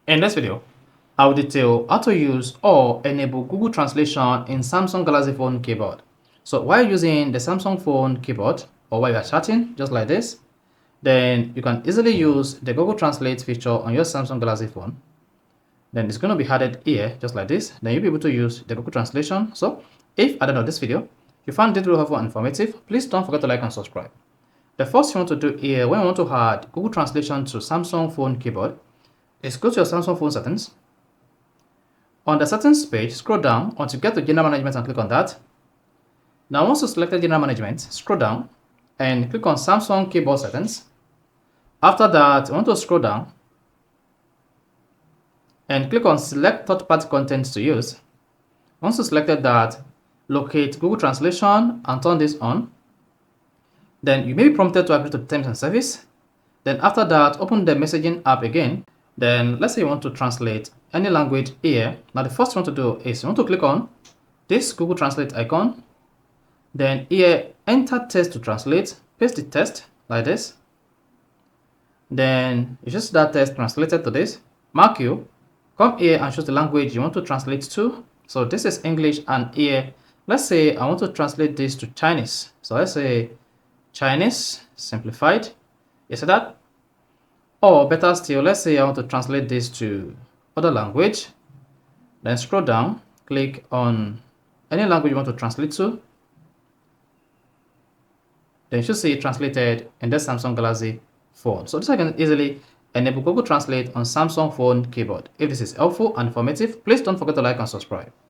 In this video, I will detail how to use or enable Google Translation in Samsung Galaxy Phone keyboard. So while using the Samsung phone keyboard or while you are chatting, just like this, then you can easily use the Google Translate feature on your Samsung Galaxy phone. Then it's going to be added here, just like this. Then you'll be able to use the Google Translation. So if at the end of this video, you found it really helpful and informative, please don't forget to like and subscribe. The first thing you want to do here, when you want to add Google Translation to Samsung phone keyboard, is go to your Samsung phone settings. On the settings page, scroll down until you get to general management and click on that. Now once you selected general management, scroll down and click on Samsung keyboard settings. After that, you want to scroll down and click on select third-party content to use. Once you selected that, locate Google Translation and turn this on. Then you may be prompted to agree to the terms and service. Then after that, open the messaging app again. Then let's say you want to translate any language here. Now the first thing you want to do is you want to click on this Google Translate icon. Then here, enter text to translate. Paste the text like this. Then you just see that text translated to this. Mark you. Come here and choose the language you want to translate to. So this is English, and here, let's say I want to translate this to Chinese. So let's say Chinese simplified. You see that? Or better still, let's say I want to translate this to other language. Then scroll down, click on any language you want to translate to. Then you should see it translated in the Samsung Galaxy phone. So this I can easily enable Google Translate on Samsung phone keyboard. If this is helpful and informative, please don't forget to like and subscribe.